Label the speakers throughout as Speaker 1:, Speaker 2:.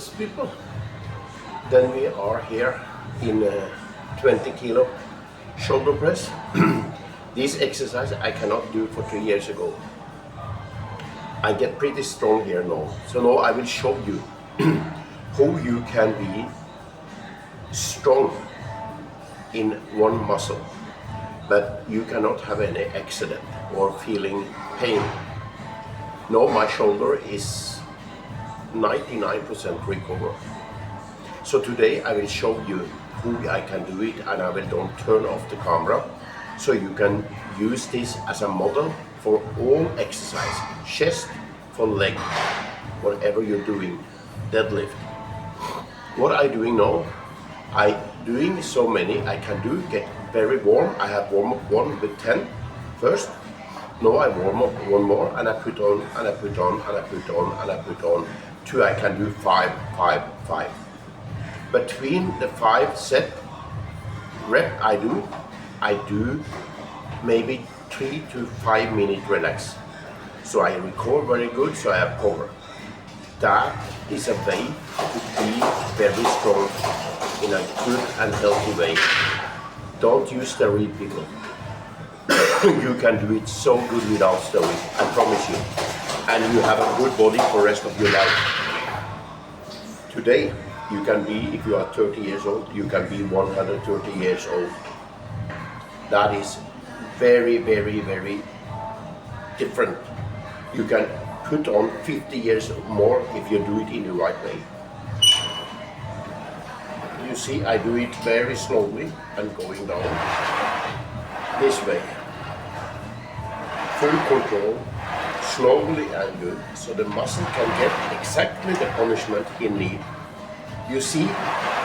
Speaker 1: Yes, people. Then we are here in 20 kilo shoulder press. This exercise I cannot do for 3 years ago. I get pretty strong here now. So now I will show you how you can be strong in one muscle, but you cannot have any accident or feeling pain. Now my shoulder is 99% recovered. So today I will show you how I can do it, and I will don't turn off the camera, so you can use this as a model for all exercise, chest, for leg, whatever you're doing, deadlift. What I'm doing now, I doing so many I can do, get very warm. I have warm up 1 with 10 first. Now I warm up 1 more, and I put on, and I put on, and I put on, and I put on, 2 I can do 5, 5, 5. Between the 5 set rep I do maybe 3 to 5 minute relax. So I record very good, so I have power. That is a way to be very strong in a good and healthy way. Don't use steroid, people. You can do it so good without steroid, I promise you. And you have a good body for the rest of your life. Today, you can be, if you are 30 years old, you can be 130 years old. That is very, very, very different. You can put on 50 years more if you do it in the right way. You see, I do it very slowly and going down this way. Full control, slowly and good, so the muscle can get exactly the punishment he needs. You see,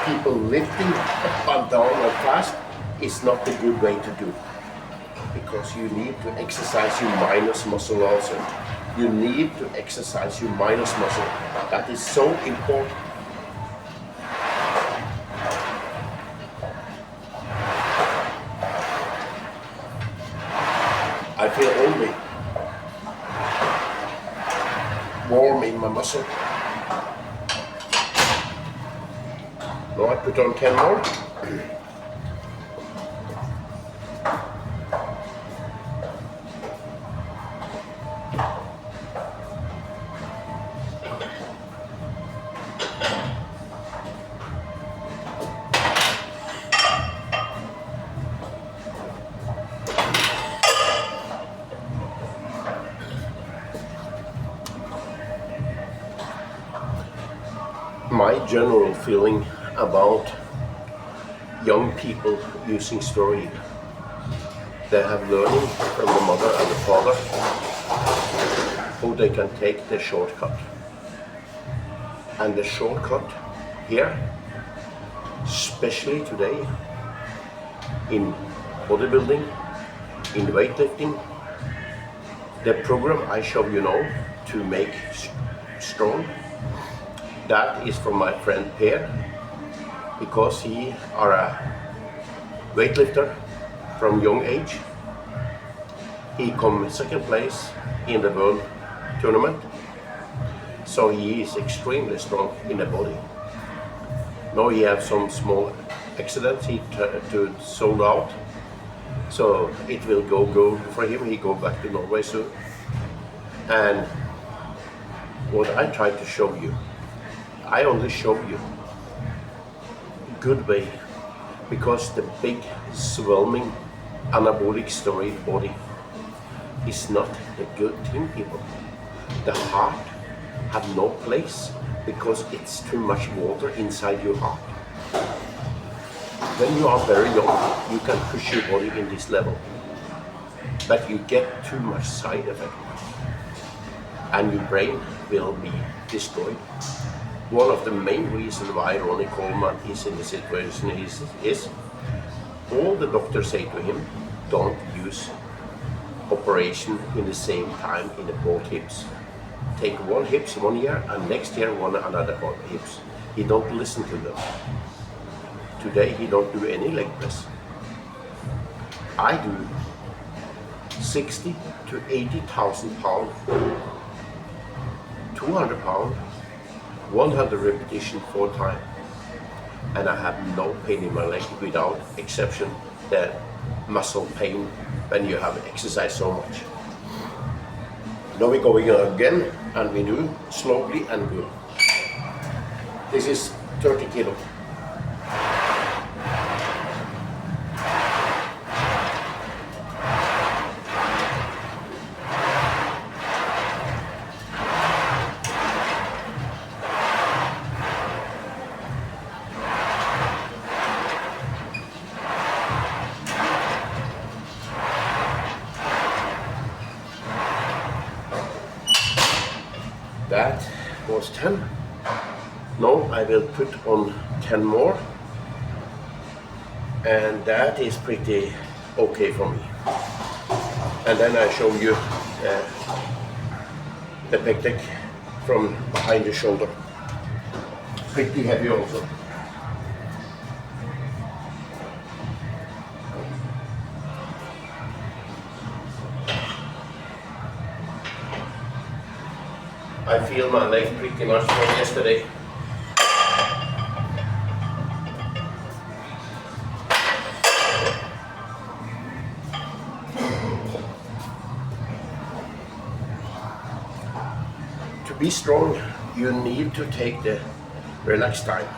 Speaker 1: people lifting up and down and fast is not the good way to do, because you need to exercise your minus muscle also. You need to exercise your minus muscle. That is so important. I feel only warm in my muscle. Now I put on 10 more. My general feeling about young people using steroid, they have learning from the mother and the father how they can take the shortcut. And the shortcut here, especially today, in bodybuilding, in weightlifting, the program I show you now to make strong, that is from my friend Per, because he are a weightlifter from young age. He come second place in the world tournament, so he is extremely strong in the body. Now he have some small accidents, he to sold out, so it will go good for him. He go back to Norway soon. And what I try to show you, I only show you good way, because the big swelling anabolic steroid body is not a good thing, people. The heart have no place, because it's too much water inside your heart. When you are very young, you can push your body in this level, but you get too much side effect, and your brain will be destroyed. One of the main reasons why Ronnie Coleman is in the situation is all the doctors say to him, don't use operation in the same time in the both hips. Take one hips 1 year, and next year another hips. He don't listen to them. Today he don't do any leg press. I do 60 to 80,000 pounds, 200 pounds, 100 repetition 4 times, and I have no pain in my leg without exception the muscle pain when you have exercised so much. Now we're going again, and we do slowly and good. This is 30 kilo. That was 10. Now I will put on 10 more, and that is pretty okay for me. And then I show you the pec deck from behind the shoulder. Pretty heavy also. I feel my leg pretty much from yesterday. To be strong, you need to take the relaxed time.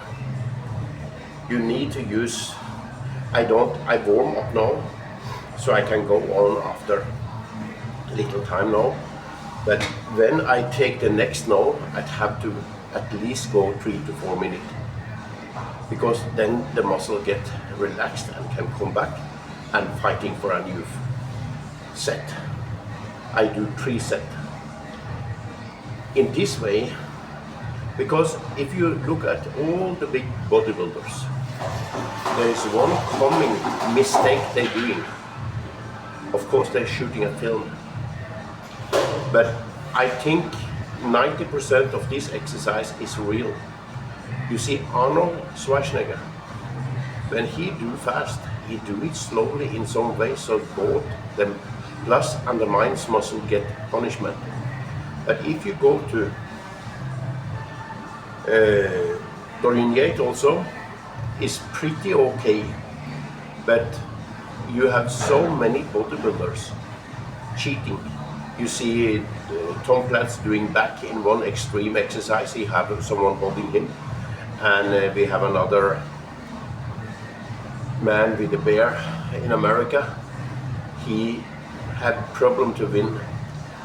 Speaker 1: You need to use, I warm up now, so I can go on after a little time now. But when I take the next now, I'd have to at least go 3 to 4 minutes, because then the muscle get relaxed and can come back and fighting for a new set. I do 3 sets. In this way, because if you look at all the big bodybuilders, there is one common mistake they're doing. Of course, they're shooting a film. But I think 90% of this exercise is real. You see Arnold Schwarzenegger, when he do fast, he do it slowly in some way, so both the plus and the minus muscle get punishment. But if you go to Dorian Yates also, is pretty okay. But you have so many bodybuilders cheating. You see Tom Platz doing back in one extreme exercise, he have someone holding him. And we have another man with a bear in America. He had problem to win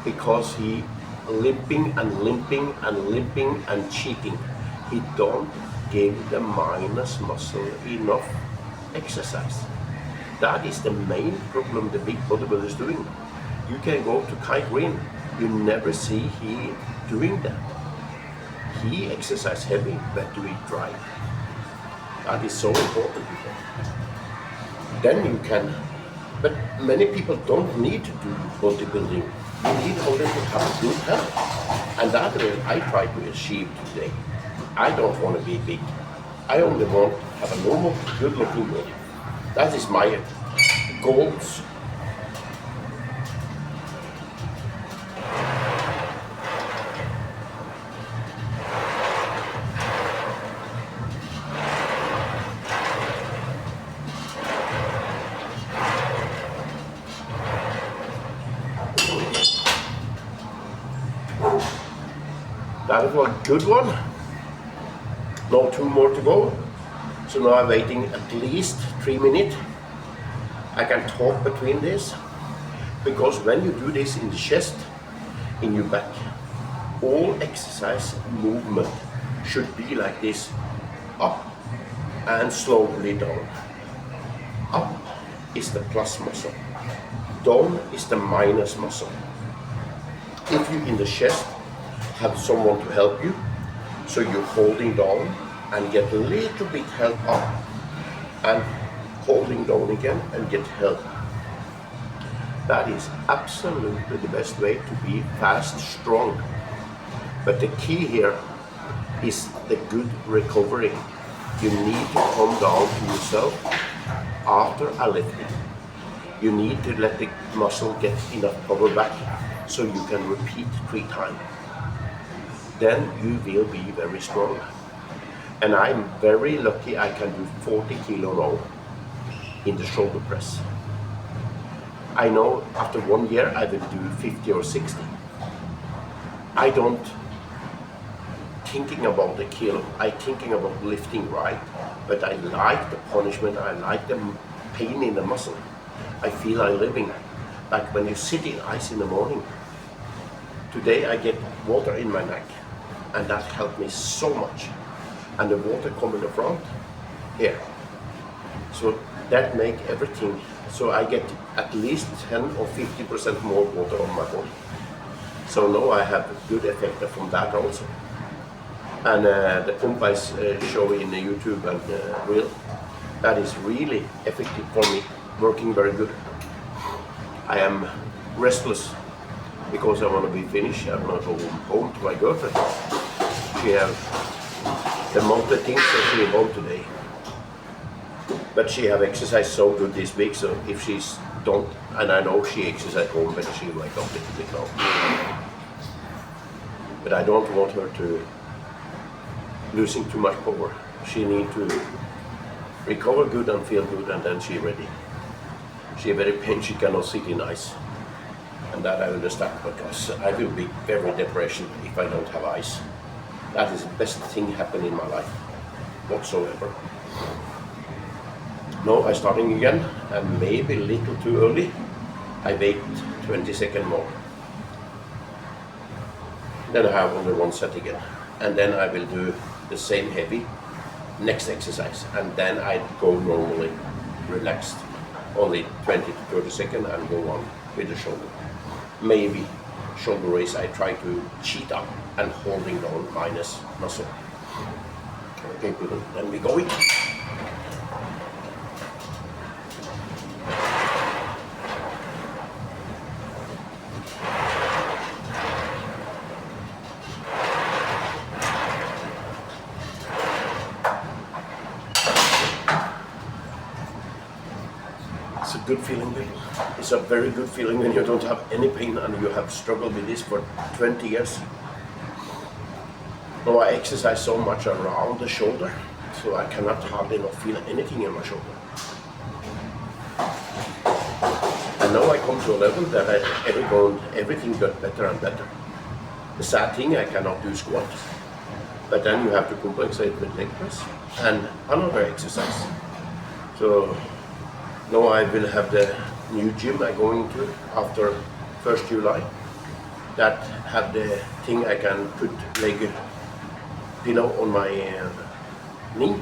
Speaker 1: because he limping and limping and limping and cheating. He don't give the minus muscle enough exercise. That is the main problem the big bodybuilder is doing. You can go to Kai Green, you never see he doing that. He exercise heavy, but do it dry. That is so important. Then you can, but many people don't need to do bodybuilding. You need only to have good health. And that is I try to achieve today. I don't want to be big. I only want to have a normal, good looking body. That is my goals. That was a good one. Now 2 more to go. So now I'm waiting at least 3 minutes. I can talk between this, because when you do this in the chest, in your back, all exercise movement should be like this, up and slowly down. Up is the plus muscle, down is the minus muscle. If you in the chest have someone to help you, so you're holding down and get a little bit help up and holding down again and get help. That is absolutely the best way to be fast, strong. But the key here is the good recovery. You need to come down to yourself after a lifting. You need to let the muscle get enough power back so you can repeat 3 times. then you will be very strong. And I'm very lucky I can do 40 kilo now in the shoulder press. I know after 1 year I will do 50 or 60. I don't thinking about the kilo, I thinking about lifting right, but I like the punishment, I like the pain in the muscle. I feel I'm living. Like when you sit in ice in the morning. Today I get water in my neck, and that helped me so much. And the water come in the front, here. So that make everything, so I get at least 10 or 50% more water on my body. So now I have a good effect from that also. And the pump I show in the YouTube and reel, that is really effective for me, working very good. I am restless because I want to be finished. I want to go home to my girlfriend. She have the mountain things that she home today. But she have exercised so good this week, so if she's don't, and I know she exercise home, but she wake up a little bit now. But I don't want her to losing too much power. She need to recover good and feel good, and then she ready. She very pain, she cannot sit in ice. And that I understand, because I will be very depressed if I don't have ice. That is the best thing happen in my life, whatsoever. Now I'm starting again, and maybe a little too early. I wait 20 seconds more. Then I have only one set again. And then I will do the same heavy next exercise. And then I go normally relaxed. Only 20 to 30 seconds and go on with the shoulder. Maybe shoulder raise, I try to cheat up and holding down minus muscle. Okay, good. Then we go in. It's a good feeling, people. It's a very good feeling when you don't have any pain and you have struggled with this for 20 years. Now I exercise so much around the shoulder, so I cannot hardly not feel anything in my shoulder. And now I come to a level that everything got better and better. The sad thing, I cannot do squat. But then you have to compensate with leg press and another exercise. So now I will have the new gym I'm going to after 1st July. That have the thing I can put leg pillow on my knee,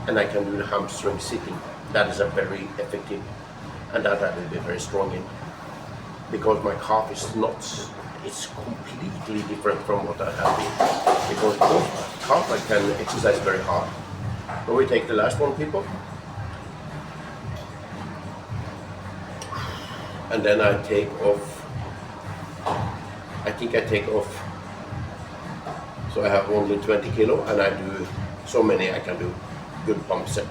Speaker 1: and I can do the hamstring sitting. That is a very effective, and that I will be very strong in. Because my calf is not, it's completely different from what I have been. Because both calf I can exercise very hard. Now we take the last one, people. And then I take off, I think I take off, so I have only 20 kilo and I do so many I can do, good pump set.